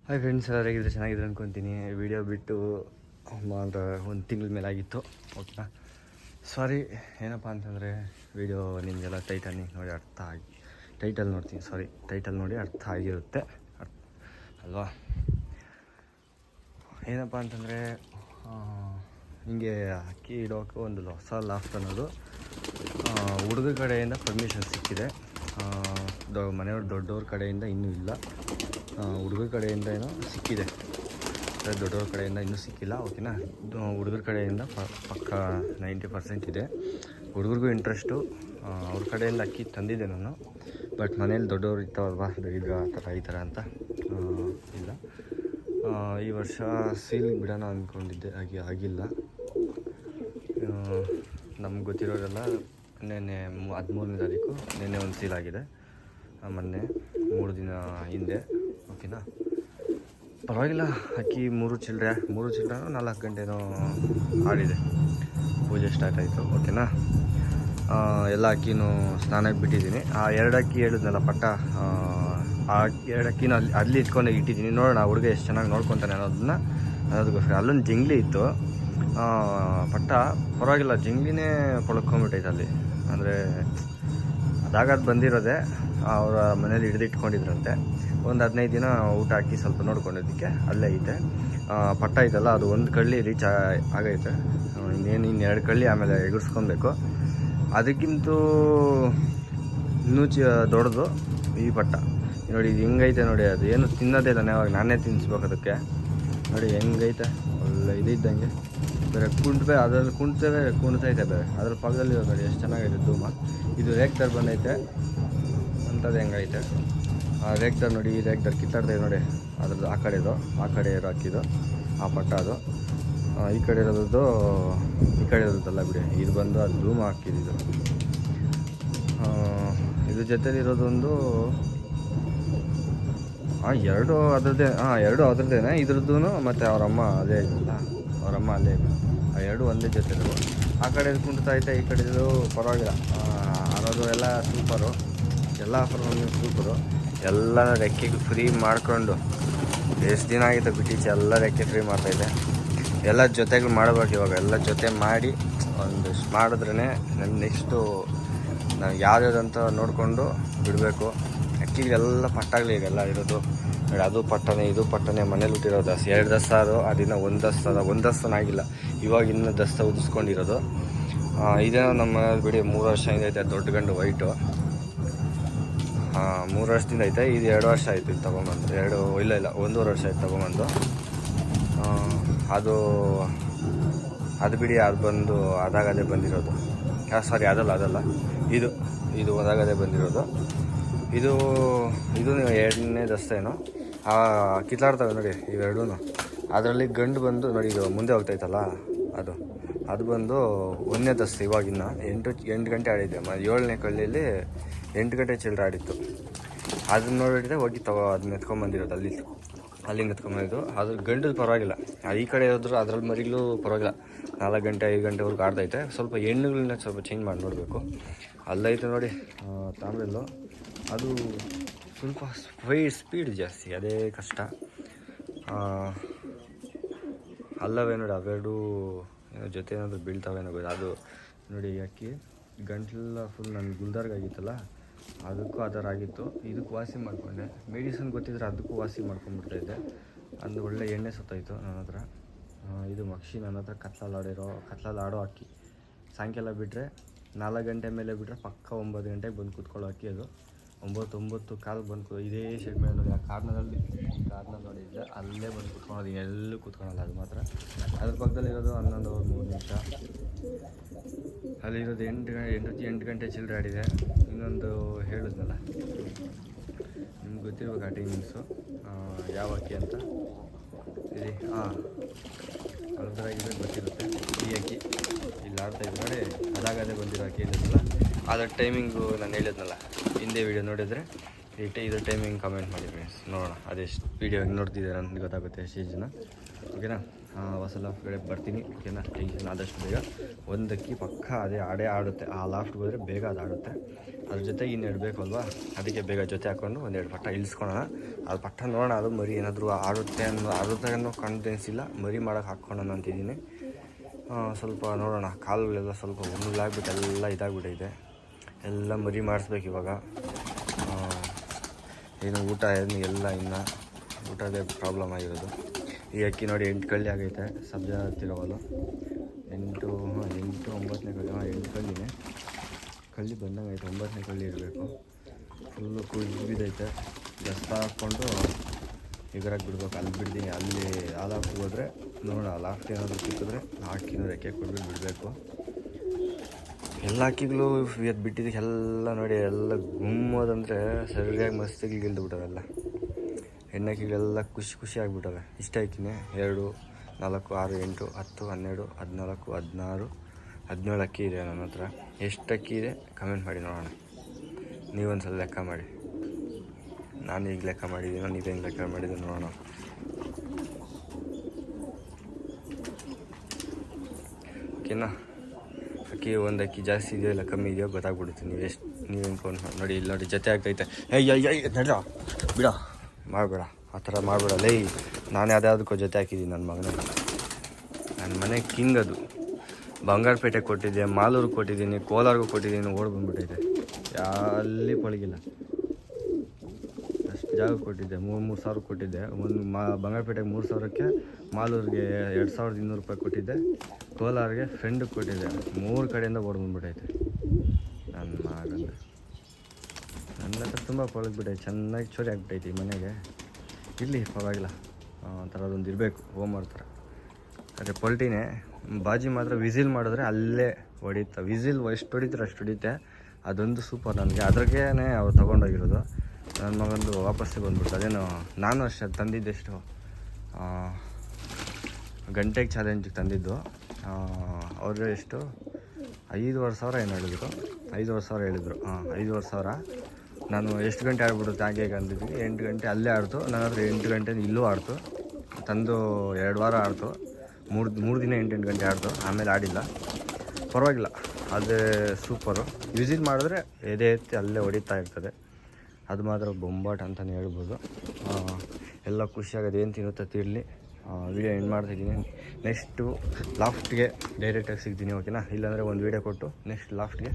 Hi friends, ಎಲ್ಲರೂ ಹೇಗಿದ್ರೆ ಚೆನ್ನಾಗಿದ್ರೆ ಅಂದ್ಕೊತೀನಿ. Video ಬಿಟ್ಟು ಒಂದು ತಿಂಗಳ ಮೇಲೆ ಆಗಿತ್ತು. ಓಕೆನಾ, ಸಾರಿ. ಏನಪ್ಪ ಅಂತಂದರೆ ವಿಡಿಯೋ ನಿಮಗೆಲ್ಲ ಟೈಟಲ್ ನೋಡಿ ಅರ್ಥ ಆಗಿರುತ್ತೆ ಅಲ್ವಾ. ಏನಪ್ಪ ಅಂತಂದರೆ ಹಿಂಗೆ ಅಕ್ಕಿ ಇಡೋಕೆ ಒಂದು ಹೊಸ ಲಾಫ್ಟ್ ಅನ್ನೋದು ಹುಡುಗ ಕಡೆಯಿಂದ ಪರ್ಮಿಷನ್ ಸಿಕ್ಕಿದೆ. ಮನೆಯವ್ರ ದೊಡ್ಡವ್ರ ಕಡೆಯಿಂದ ಇನ್ನೂ ಇಲ್ಲ, ಹುಡುಗರ ಕಡೆಯಿಂದ ಏನೋ ಸಿಕ್ಕಿದೆ. ದೊಡ್ಡವ್ರ ಕಡೆಯಿಂದ ಇನ್ನೂ ಸಿಕ್ಕಿಲ್ಲ. ಓಕೆನಾ, ಹುಡುಗರ ಕಡೆಯಿಂದ ಪಕ್ಕ 90% ಇದೆ. ಹುಡುಗರಿಗೂ ಇಂಟ್ರೆಸ್ಟು. ಅವ್ರ ಕಡೆಯಿಂದ ಅಕ್ಕಿ ತಂದಿದ್ದೆ ನಾನು, ಬಟ್ ಮನೇಲಿ ದೊಡ್ಡವ್ರು ಇರ್ತಾವಲ್ವಾ, ಈ ಥರ ಅಂತ ಇಲ್ಲ. ಈ ವರ್ಷ ಸೀಲಿಗೆ ಬಿಡೋಣ ಅಂದ್ಕೊಂಡಿದ್ದೆ, ಆಗಿಲ್ಲ. ನಮ್ಗೆ ಗೊತ್ತಿರೋರೆಲ್ಲ ನೆನ್ನೆ 13ನೇ ತಾರೀಕು ನೆನ್ನೆ ಒಂದು ಸೀಲ್ ಆಗಿದೆ, ಮೊನ್ನೆ 3 ದಿನ ಹಿಂದೆ. ಓಕೆನಾ, ಪರವಾಗಿಲ್ಲ. ಅಕ್ಕಿ 3 ಚಿಲ್ಲರೆ 4 ಗಂಟೆನೋ ಆಡಿದೆ, ಪೂಜೆ ಸ್ಟಾರ್ಟ್ ಆಯಿತು. ಓಕೆನಾ, ಎಲ್ಲ ಅಕ್ಕಿನೂ ಸ್ನಾನಕ್ಕೆ ಬಿಟ್ಟಿದ್ದೀನಿ. ಆ 2 ಅಕ್ಕಿ ಹೇಳಿದ್ನಲ್ಲ ಪಟ್ಟ, ಆ 2 ಅಕ್ಕಿನ ಅಲ್ಲಿ ಇಟ್ಕೊಂಡೋಗಿ ಇಟ್ಟಿದ್ದೀನಿ. ನೋಡೋಣ ಹುಡುಗ ಎಷ್ಟು ಚೆನ್ನಾಗಿ ನೋಡ್ಕೊತಾನೆ ಅನ್ನೋದಕ್ಕೋಸ್ಕರ. ಅಲ್ಲೊಂದು ಜಿಂಗ್ಲಿ ಇತ್ತು, ಪಟ್ಟ ಪರವಾಗಿಲ್ಲ, ಜಿಂಗ್ಲಿನೇ ಪೊಳ್ಕೊಂಬಿಟ್ಟೈತೆ ಅಲ್ಲಿ. ಅಂದರೆ ಅದಾಗದು ಬಂದಿರೋದೆ, ಅವರ ಮನೇಲಿ ಹಿಡಿದಿಟ್ಕೊಂಡಿದ್ರಂತೆ. ಒಂದು 15 ದಿನ ಊಟ ಹಾಕಿ ಸ್ವಲ್ಪ ನೋಡ್ಕೊಂಡಿದ್ದಕ್ಕೆ ಅಲ್ಲೇ ಐತೆ. ಪಟ್ಟ ಐತಲ್ಲ, ಅದು ಒಂದು ಕಳ್ಳಿ ರೀಚ್ ಆಗೈತೆ. ಇನ್ನೇನು 2 ಕಳ್ಳಿ ಆಮೇಲೆ ಎಗುರಿಸ್ಕೊಬೇಕು. ಅದಕ್ಕಿಂತ ಇನ್ನೂ ದೊಡ್ಡದು ಈ ಪಟ್ಟ. ನೋಡಿ ಇದು ಹೆಂಗೈತೆ ನೋಡಿ, ಅದು ಏನು ತಿನ್ನೋದೇ ಇಲ್ಲ. ನಾನೇ ತಿನ್ನಿಸ್ಬೇಕು ಅದಕ್ಕೆ. ನೋಡಿ ಹೆಂಗೈತೆ, ಒಳ್ಳೆ ಇದ್ದಂಗೆ. ಬೇರೆ ಅದರಲ್ಲಿ ಕುಣ್ತೈತೆ ಬೇರೆ. ಅದ್ರ ಪಕ್ಕದಲ್ಲಿ ನೋಡಿ ಎಷ್ಟು ಚೆನ್ನಾಗೈತೆ ಧೂಮ. ಇದು ರೇಕ್ದರ್ ಬಂದೈತೆ ಅಂಥದ್ದು ಹೆಂಗೈತೆ. ಆ ರೇಕ್ದರ್ ನೋಡಿ, ಈ ರೇಕ್ದರ್ ಕಿತ್ತಾಡ್ದೆ ನೋಡಿ, ಅದ್ರದ್ದು ಆ ಕಡೆ ಇರೋ ಹಾಕಿದ್ದು ಆ ಪಟ್ಟ. ಅದು ಈ ಕಡೆ ಇರೋದಲ್ಲ ಬಿಡಿ, ಇದು ಬಂದು ಅದು ಧೂಮ ಹಾಕಿದ್ದು. ಇದ್ರ ಜೊತೆಲಿರೋದೊಂದು 2 ಅದರದ್ದೇ. 2 ಅದರದ್ದೇನೆ, ಇದ್ರದ್ದು ಮತ್ತು ಅವರಮ್ಮ ಅದೇ ಇದಲ್ಲ, ಅವರಮ್ಮ ಅಲ್ಲೇ ಇದೆ. ಆ 2 ಒಂದೇ ಜೊತೆಲು. ಆ ಕಡೆ ಕುಂಟೈತೆ, ಈ ಕಡೆದು ಪರವಾಗಿಲ್ಲ. ಅರೋದು ಎಲ್ಲ ಸೂಪರು, ಎಲ್ಲ ಸೂಪರು. ಎಲ್ಲ ರೆಕ್ಕೆಗೆ ಫ್ರೀ ಮಾಡಿಕೊಂಡು ಎಷ್ಟು ದಿನ ಆಗಿದೆ ಬಿಟ್ಟಿಚ್ಚೆ. ಎಲ್ಲ ರೆಕ್ಕೆ ಫ್ರೀ ಮಾಡ್ತಾಯಿದ್ದೆ. ಎಲ್ಲ ಜೊತೆಗಳು ಮಾಡಬೇಕು ಇವಾಗ. ಎಲ್ಲ ಜೊತೆ ಮಾಡಿ ಒಂದಿಷ್ಟು ಮಾಡಿದ್ರೇ ನನ್ನ ನೆಕ್ಸ್ಟು ನಾವು ಯಾವ್ಯಾವುದಂತ ನೋಡಿಕೊಂಡು ಬಿಡಬೇಕು. ಆ್ಯಕ್ಚುಲಿ ಎಲ್ಲ ಪಟ್ಟಾಗಲಿ ಈಗೆಲ್ಲ ಇರೋದು ನೋಡಿ. ಅದು ಪಟ್ಟನೆ, ಇದು ಪಟ್ಟನೆ. ಮನೇಲಿ ಹುಟ್ಟಿರೋ 2 ದಸ್ತಾರು, ಅದನ್ನ 1 ದಸ್ತನಾಗಿಲ್ಲ. ಇವಾಗ ಇನ್ನೂ ದಸ್ತ ಉದಿಸ್ಕೊಂಡಿರೋದು. ಇದೇನೋ ನಮ್ಮ ಬಿಡಿ 3 ವರ್ಷದಿಂದ ಐತೆ ದೊಡ್ಡ ಗಂಡು ವೈಟು. 3 ವರ್ಷದಿಂದ ಐತೆ. ಇದು 2 ವರ್ಷ ಆಯಿತು ಇದು ತೊಗೊಂಬಂದು. 1.5 ವರ್ಷ ಆಯ್ತು ತೊಗೊಂಬಂದು. ಅದು ಬಿಡಿ, ಅದು ಬಂದು ಅದಾಗದೇ ಬಂದಿರೋದು. ಸಾರಿ, ಅದಲ್ಲ, ಇದು ಅದಾಗದೇ ಬಂದಿರೋದು. ಇದು 2ನೇ ದಸ್ತೇನು. ಕಿತ್ತಾಡ್ತವೆ ನೋಡಿ ಇವೆರಡೂ. ಅದರಲ್ಲಿ ಗಂಡು ಬಂದು ನೋಡಿ, ಇದು ಮುಂದೆ ಹೋಗ್ತೈತಲ್ಲ, ಅದು ಬಂದು 1ನೇ ದಸ್ತ. ಇವಾಗಿನ್ನ 8 ಗಂಟೆ ಆಡಿದ್ದೆ. 7ನೇ ಕಳ್ಳಿಯಲ್ಲಿ 8 ಗಂಟೆ ಚಿಲ್ಲರೆ ಆಡಿತ್ತು. ಅದನ್ನ ನೋಡಿದ್ರೆ ಹೋಗಿ ಅದನ್ನ ಎತ್ಕೊಂಬಂದಿರೋದು, ಅಲ್ಲಿಂದ ಎತ್ಕೊಂಬಂದಿದ್ದು. ಅದ್ರ ಗಂಡದು ಪರವಾಗಿಲ್ಲ. ಈ ಕಡೆ ಇರೋದ್ರು ಅದ್ರಲ್ಲಿ ಮರಿಗಳು ಪರವಾಗಿಲ್ಲ. 4 ಗಂಟೆ 5 ಗಂಟೆವರೆಗೂ ಆಡ್ತೈತೆ. ಸ್ವಲ್ಪ ಹೆಣ್ಣುಗಳನ್ನ ಸ್ವಲ್ಪ ಚೇಂಜ್ ಮಾಡಿ ನೋಡಬೇಕು. ಅಲ್ಲೈತೆ ನೋಡಿ ತಾಮ್ರಲ್ಲು. ಅದು ಸ್ವಲ್ಪ ಸ್ಪೀಡ್ ಜಾಸ್ತಿ, ಅದೇ ಕಷ್ಟ. ಅಲ್ಲವೇ ನೋಡಿ, ಅವೆರಡು ಜೊತೆ ಏನಾದರೂ ಬೀಳ್ತಾವೇನೋ ಗೊತ್ತು. ಅದು ನೋಡಿ ಅಕ್ಕಿ ಗಂಟಲೆಲ್ಲ ಫುಲ್ ನನ್ನ ಗುಲ್ದಾರ್ಗೆ ಆಗಿತ್ತಲ್ಲ, ಅದಕ್ಕೂ ಆ ಥರ ಆಗಿತ್ತು. ಇದಕ್ಕೆ ವಾಸಿ ಮಾಡಿಕೊಂಡೆ. ಮೆಡಿಸಿನ್ ಗೊತ್ತಿದ್ರೆ ಅದಕ್ಕೂ ವಾಸಿ ಮಾಡ್ಕೊಂಡ್ಬಿಡ್ತಾಯಿದ್ದೆ. ಅದು ಒಳ್ಳೆ ಎಣ್ಣೆ ಸತ್ತೋಯ್ತು ನನ್ನ ಹತ್ರ. ಇದು ಮಕ್ಷಿ ನನ್ನ ಹತ್ರ ಕತ್ಲಲ್ಲಿ ಆಡೋ ಅಕ್ಕಿ. ಸಾಯಂಕಾಲ ಬಿಟ್ಟರೆ 4 ಗಂಟೆ ಮೇಲೆ ಬಿಟ್ಟರೆ ಪಕ್ಕ 9 ಗಂಟೆಗೆ ಬಂದು ಕೂತ್ಕೊಳ್ಳೋ ಅಕ್ಕಿ. ಅದು 9 ಕಾಲಿಗೆ ಬಂದು ಇದೇ ಶೆಡ್ ಮೇಲೆ ನೋಡಿ, ಆ ಕಾರ್ನರಲ್ಲಿ ನೋಡಿದ್ದೆ, ಅಲ್ಲೇ ಬಂದು ಕೂತ್ಕೊಳ್ಳೋದು. ಎಲ್ಲೂ ಕೂತ್ಕೊಳ್ಳೋಲ್ಲ ಅದು ಮಾತ್ರ. ಅದ್ರ ಪಕ್ಕದಲ್ಲಿರೋದು 11 ಅವರ್ 3 ನಿಮಿಷ. ಅಲ್ಲಿರೋದು 8 ಗಂಟೆ ಚಿಲ್ಲರೆ ಆಡಿದೆ. ಇನ್ನೊಂದು ಹೇಳಿದ್ನಲ್ಲ, ನಿಮ್ಗೆ ಗೊತ್ತಿರ್ಬೇಕು ಆ ಟೈಮಿಂಗ್ಸು ಯಾವ ಅಕ್ಕಿ ಅಂತ. ಇಲ್ಲಿ ಅದ್ರಾಗಿದೆ ಗೊತ್ತಿರುತ್ತೆ. ಈ ಅಕ್ಕಿ ಇಲ್ಲಿ ಆಡ್ತಾಯಿದ್ದು ನೋಡಿ, ಅದಾಗದೇ ಬಂದಿರೋ ಅಕ್ಕಿ ಹೇಳಿದ್ನಲ್ಲ, ಅದರ ಟೈಮಿಂಗು ನಾನು ಹೇಳಿದ್ನಲ್ಲ ಹಿಂದೆ ವೀಡಿಯೋ ನೋಡಿದರೆ ಇದ್ರ ಟೈಮಿಂಗ್ ಕಮೆಂಟ್ ಮಾಡಿ ಫ್ರೆಂಡ್ಸ್. ನೋಡೋಣ ಅದೆಷ್ಟು ವೀಡಿಯೋ ನೋಡ್ತಿದ್ದಾರೆ ಅಂತ ಗೊತ್ತಾಗುತ್ತೆ ಎಷ್ಟು ಜನ. ಓಕೆನಾ, ಹೊಸ ಲಾಫ್ಟ್ ಬರ್ತೀನಿ ಓಕೆನಾ. ಟೆನ್ಷನ್ ಆದಷ್ಟು ಬೇಗ ಒಂದಕ್ಕಿ ಪಕ್ಕ ಅದೇ ಆಡುತ್ತೆ. ಆ ಲಾಫ್ಟ್ಗೆ ಹೋದರೆ ಬೇಗ ಅದು ಆಡುತ್ತೆ. ಅದ್ರ ಜೊತೆಗೆ ಇನ್ನೆರಡು ಬೇಕಲ್ವಾ, ಅದಕ್ಕೆ ಬೇಗ ಜೊತೆ ಹಾಕ್ಕೊಂಡು ಒಂದೆರಡು ಪಟ್ಟ ಇಳಿಸ್ಕೊಳ್ಳೋಣ. ಅದು ಪಟ್ಟ ನೋಡೋಣ, ಅದು ಮರಿ ಏನಾದರೂ ಆಡುತ್ತೆ ಅನ್ನೋ ಕಾನ್ಫಿಡೆನ್ಸ್ ಇಲ್ಲ. ಮರಿ ಮಾಡೋಕೆ ಹಾಕ್ಕೊಳ್ಳೋಣ ಅಂತಿದ್ದೀನಿ. ಸ್ವಲ್ಪ ನೋಡೋಣ. ಕಾಲುಗಳೆಲ್ಲ ಸ್ವಲ್ಪ ಹುಲ್ಲಾಗ್ಬಿಟ್ಟು ಎಲ್ಲ ಇದಾಗ್ಬಿಟ್ಟೈತೆ. ಎಲ್ಲ ಮರಿ ಮಾಡಿಸ್ಬೇಕು ಇವಾಗ. ಏನು ಊಟ ಎಲ್ಲ ಇನ್ನು ಊಟದೇ ಪ್ರಾಬ್ಲಮ್ ಆಗಿರೋದು. ಈ ಅಕ್ಕಿ ನೋಡಿ 8 ಕಳ್ಳಿ ಆಗೈತೆ. ಸಬ್ಜಾ ತಿರೋವಲ್ಲ 8 9ನೇ ಕಳ್ಳಿ. 8 ಕಳ್ಳಿನೇ. ಕಳ್ಳಿ ಬಂದಂಗೆ ಐತೆ. 9ನೇ ಕಳ್ಳಿ ಇರಬೇಕು. ಫುಲ್ಲು ಕುಯ್ದೈತೆ. ದಸ್ತ ಹಾಕ್ಕೊಂಡು ಎಗರಾಗಿ ಬಿಡ್ಬೇಕು. ಅಲ್ಲಿ ಬಿಡ್ತೀನಿ. ಅಲ್ಲಿ ಆ ಲಾಫ್ಟ್ಗೆ ಹೋದರೆ ನೋಡೋಣ, ಲಾಫ್ಟ್ ಏನಾದರೂ ಸಿಕ್ಕಿದ್ರೆ ಅಕ್ಕಿನೂ ರೆಕ್ಕೆ ಕೊಟ್ಬಿಟ್ಟು ಬಿಡಬೇಕು. ಎಲ್ಲ ಅಕ್ಕಿಗಳು ಇವತ್ತು ಬಿಟ್ಟಿದ್ದಕ್ಕೆ ಎಲ್ಲ ನೋಡಿ ಎಲ್ಲ ಗುಮ್ಮೋದಂದರೆ ಸರಿಯಾಗಿ ಮಸ್ತಿಗೆ ಗಿಲ್ದುಬಿಟ್ಟವೆಲ್ಲ. ಹೆಣ್ಣಕ್ಕಿಗಳೆಲ್ಲ ಖುಷಿ ಆಗಿಬಿಟ್ಟವೆ. ಇಷ್ಟ ಹಾಕಿನಿ 2 4 6 8 10 12 14 16 17 ಅಕ್ಕಿ ಇದೆ ನನ್ನ ಹತ್ರ. ಎಷ್ಟು ಅಕ್ಕಿ ಇದೆ ಕಮೆಂಟ್ ಮಾಡಿ ನೋಡೋಣ. ನೀವೊಂದ್ಸಲ ಲೆಕ್ಕ ಮಾಡಿ. ನಾನು ಈಗ ಲೆಕ್ಕ ಮಾಡಿದ್ದೀನೋ ನೀವೇನು ಲೆಕ್ಕ ಮಾಡಿದ್ದೀನೋ ನೋಡೋಣ. ಓಕೆನಾ. ಅಕ್ಕಿ ಒಂದು ಅಕ್ಕಿ ಜಾಸ್ತಿ ಇದೆಯೋ ಇಲ್ಲ ಕಮ್ಮಿ ಇದೆಯೋ ಗೊತ್ತಾಗ್ಬಿಡುತ್ತೆ. ನೀವೇನು ಫೋನ್ ನೋಡಿ. ಇಲ್ಲಿ ನೋಡಿ ಜೊತೆ ಆಗ್ತೈತೆ. ನಡ ಬಿಡ, ಮಾಡಬೇಡ ಆ ಥರ ಮಾಡಬೇಡ. ಲೈ ನಾನು ಯಾವುದಕ್ಕೂ ಜೊತೆ ಹಾಕಿದ್ದೀನಿ ನನ್ನ ಮಗನ. ನನ್ನ ಮನೆ ಕಿಂಗ್ ಅದು. ಬಂಗಾರಪೇಟೆಗೆ ಕೊಟ್ಟಿದ್ದೆ, ಮಾಲೂರಿಗೆ ಕೊಟ್ಟಿದ್ದೀನಿ, ಕೋಲಾರ್ಗೂ ಕೊಟ್ಟಿದ್ದೀನಿ. ಓಡಿ ಬಂದ್ಬಿಟ್ಟೈತೆ. ಅಲ್ಲಿ ಪಳಗಿಲ್ಲ. ಅಷ್ಟು ಜಾಗ ಕೊಟ್ಟಿದ್ದೆ. 3 ಸಾವಿರ ಕೊಟ್ಟಿದ್ದೆ. ಒಂದು ಬಂಗಾರಪೇಟೆಗೆ 3 ಸಾವಿರಕ್ಕೆ, ಮಾಲೂರಿಗೆ 2200 ರೂಪಾಯಿ ಕೊಟ್ಟಿದ್ದೆ, ಕೋಲಾರಿಗೆ ಫ್ರೆಂಡಿಗೆ ಕೊಟ್ಟಿದ್ದೆ. 3 ಕಡೆಯಿಂದ ಓಡಿ ಬಂದ್ಬಿಟ್ಟೈತೆ ನನ್ನ ಮಗಂದು. ನನ್ನ ಹತ್ರ ತುಂಬ ಪಳಗ್ಬಿಟ್ಟೈತೆ. ಚೆನ್ನಾಗಿ ಚೋರಿ ಆಗಿಬಿಟ್ಟೈತೆ ಈ ಮನೆಗೆ. ಇರಲಿ ಪರವಾಗಿಲ್ಲ, ಥರದೊಂದು ಇರಬೇಕು ಹೋಮ್ವರ್ಕ್ ಥರ. ಅದೇ ಪೊಲ್ಟಿನೇ. ಬಾಜಿ ಮಾತ್ರ ವಿಸಿಲ್ ಮಾಡಿದ್ರೆ ಅಲ್ಲೇ ಹೊಡಿತಾ. ವಿಸಿಲ್ ಎಷ್ಟು ಹೊಡಿತಾರೆ ಅಷ್ಟು ಹೊಡಿತೆ. ಅದೊಂದು ಸೂಪರ್ ನನಗೆ. ಅದ್ರಾಗೇ ಅವ್ರು ತೊಗೊಂಡೋಗಿರೋದು. ನನ್ನ ಮಗಂದು ವಾಪಸ್ಸೇ ಬಂದ್ಬಿಡ್ತು. ಅದೇನು ನಾನು ಅಷ್ಟೇ ತಂದಿದ್ದೆಷ್ಟು ಗಂಟೆಗೆ ಚಾಲೆಂಜಿಗೆ ತಂದಿದ್ದು. ಅವರು ಎಷ್ಟು 5,500 ಏನು ಹೇಳಿದ್ರು. 5,500 ಹೇಳಿದ್ರು. 5,500. ನಾನು ಎಷ್ಟು ಗಂಟೆ ಆಡ್ಬಿಡುತ್ತೆ ಹಾಗೆ ಅಂದಿದ್ವಿ. 8 ಗಂಟೆ ಅಲ್ಲೇ ಆಡ್ತು. ನನ್ನ ಹತ್ರ 8 ಗಂಟೆ ಇಲ್ಲೂ ಆಡ್ತು. ತಂದು 2 ವಾರ ಆಡ್ತು. 3 ದಿನ 8 ಗಂಟೆ ಆಡ್ತು. ಆಮೇಲೆ ಆಡಿಲ್ಲ. ಪರವಾಗಿಲ್ಲ, ಅದೇ ಸೂಪರು. ವಿಸಿಟ್ ಮಾಡಿದ್ರೆ ಎದೆ ಎತ್ತಿ ಅಲ್ಲೇ ಹೊಡಿತಾ ಇರ್ತದೆ. ಅದು ಮಾತ್ರ ಬೊಂಬಾಟ್ ಅಂತಲೇ ಹೇಳ್ಬೋದು. ಎಲ್ಲ ಖುಷಿಯಾಗೋದು. ಏನು ತಿನ್ನುತ್ತೆ ತಿನ್ನಲಿ. ವೀಡಿಯೋ ಎಂಡ್ ಮಾಡ್ತಾಯಿದ್ದೀನಿ. ನೆಕ್ಸ್ಟು ಲಾಫ್ಟ್ಗೆ ಡೈರೆಕ್ಟಾಗಿ ಸಿಗ್ತೀನಿ ಓಕೆನಾ. ಇಲ್ಲಾಂದರೆ ಒಂದು ವೀಡಿಯೋ ಕೊಟ್ಟು ನೆಕ್ಸ್ಟ್ ಲಾಫ್ಟ್ಗೆ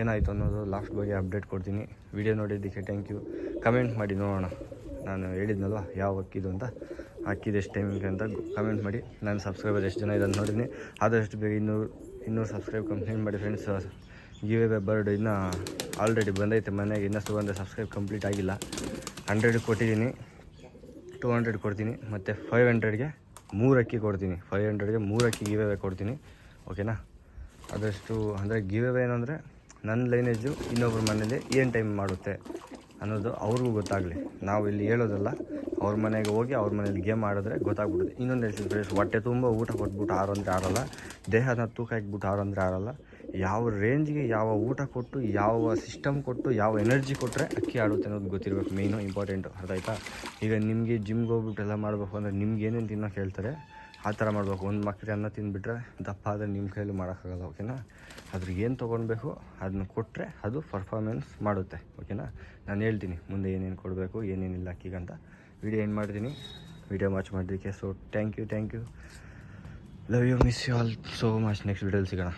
ಏನಾಯಿತು ಅನ್ನೋದು ಲಾಫ್ಟ್ ಬಗ್ಗೆ ಅಪ್ಡೇಟ್ ಕೊಡ್ತೀನಿ. ವೀಡಿಯೋ ನೋಡಿದ್ದಕ್ಕೆ ಥ್ಯಾಂಕ್ ಯು. ಕಮೆಂಟ್ ಮಾಡಿ ನೋಡೋಣ. ನಾನು ಹೇಳಿದ್ನಲ್ವ ಯಾವ ಅಕ್ಕಿದು ಅಂತ, ಅಕ್ಕಿದು ಎಷ್ಟು ಟೈಮಿಂಗ್ ಅಂತ ಕಮೆಂಟ್ ಮಾಡಿ. ನಾನು ಸಬ್ಸ್ಕ್ರೈಬರ್ ಎಷ್ಟು ಜನ ಇದನ್ನು ನೋಡಿದ್ದೀನಿ. ಆದಷ್ಟು ಬೇಗ 200 ಸಬ್ಸ್ಕ್ರೈಬ್ ಕಂಪ್ಲೀಟ್ ಮಾಡಿ ಫ್ರೆಂಡ್ಸ್. ಗಿವ್ ಅವೇ ಬರ್ಡ್ ಇನ್ನೂ ಆಲ್ರೆಡಿ ಬಂದೈತೆ ಮನೆಗೆ. ಇನ್ನೂ 200 ಸಬ್ಸ್ಕ್ರೈಬ್ ಕಂಪ್ಲೀಟ್ ಆಗಿಲ್ಲ. 100 ಕೊಟ್ಟಿದ್ದೀನಿ, 200 ಕೊಡ್ತೀನಿ, ಮತ್ತು 500ಗೆ 3 ಅಕ್ಕಿ ಕೊಡ್ತೀನಿ. 500ಗೆ 3 ಅಕ್ಕಿ ಗಿವ್ ಅವೇ ಕೊಡ್ತೀನಿ ಓಕೆನಾ. ಆದಷ್ಟು ಅಂದರೆ ಗಿವ್ ಅವೇ ಏನಂದರೆ ನನ್ನ ಲೈನೇಜು ಇನ್ನೊಬ್ಬರ ಮನೇಲಿ ಏನು ಟೈಮ್ ಮಾಡುತ್ತೆ ಅನ್ನೋದು ಅವ್ರಿಗೂ ಗೊತ್ತಾಗಲಿ. ನಾವು ಇಲ್ಲಿ ಹೇಳೋದಲ್ಲ, ಅವ್ರ ಮನೆಗೆ ಹೋಗಿ ಅವ್ರ ಮನೇಲಿ ಗೇಮ್ ಆಡಿದ್ರೆ ಗೊತ್ತಾಗ್ಬಿಡುತ್ತೆ. ಇನ್ನೊಂದು ಹೇಳ್ತೀನಿ ಫ್ರೆಂಡ್ಸ್, ಹೊಟ್ಟೆ ತುಂಬ ಊಟ ಕೊಟ್ಬಿಟ್ಟು ಆರು ಅಂದರೆ ಆಡೋಲ್ಲ. ದೇಹನ ತೂಕ ಹಾಕ್ಬಿಟ್ಟು ಆರು ಅಂದರೆ ಆಡೋಲ್ಲ. ಯಾವ ರೇಂಜ್ಗೆ ಯಾವ ಊಟ ಕೊಟ್ಟು, ಯಾವ ಸಿಸ್ಟಮ್ ಕೊಟ್ಟು, ಯಾವ ಎನರ್ಜಿ ಕೊಟ್ಟರೆ ಅಕ್ಕಿ ಆಡುತ್ತೆ ಅನ್ನೋದು ಗೊತ್ತಿರಬೇಕು. ಮೇಯ್ನು ಇಂಪಾರ್ಟೆಂಟು. ಅರ್ಥ ಆಯ್ತಾ? ಈಗ ನಿಮಗೆ ಜಿಮ್ಗೆ ಹೋಗ್ಬಿಟ್ಟು ಎಲ್ಲ ಮಾಡಬೇಕು ಅಂದರೆ ನಿಮ್ಗೆ ಏನೇನು ತಿನ್ನೋಕೆ ಹೇಳ್ತಾರೆ ಆ ಥರ ಮಾಡಬೇಕು. ಒಂದು ಮಕ್ಕಳು ಅನ್ನ ತಿಂದುಬಿಟ್ರೆ ದಪ್ಪ ಆದರೆ ನಿಮ್ಮ ಕೈಯಲ್ಲಿ ಮಾಡೋಕ್ಕಾಗಲ್ಲ ಓಕೆನಾ. ಅದ್ರಿಗೆ ಏನು ತೊಗೊಳ್ಬೇಕು ಅದನ್ನ ಕೊಟ್ಟರೆ ಅದು ಪರ್ಫಾರ್ಮೆನ್ಸ್ ಮಾಡುತ್ತೆ ಓಕೆನಾ. ನಾನು ಹೇಳ್ತೀನಿ ಮುಂದೆ ಏನೇನು ಕೊಡಬೇಕು ಏನೇನಿಲ್ಲ ಅಕ್ಕಿಗಂತ. ವಿಡಿಯೋ ಏನು ಮಾಡ್ತೀನಿ. ವಿಡಿಯೋ ವಾಚ್ ಮಾಡೋದಕ್ಕೆ so thank you. Love you, miss you all so much. Next ವಿಡಿಯೋಲಿ ಸಿಗೋಣ.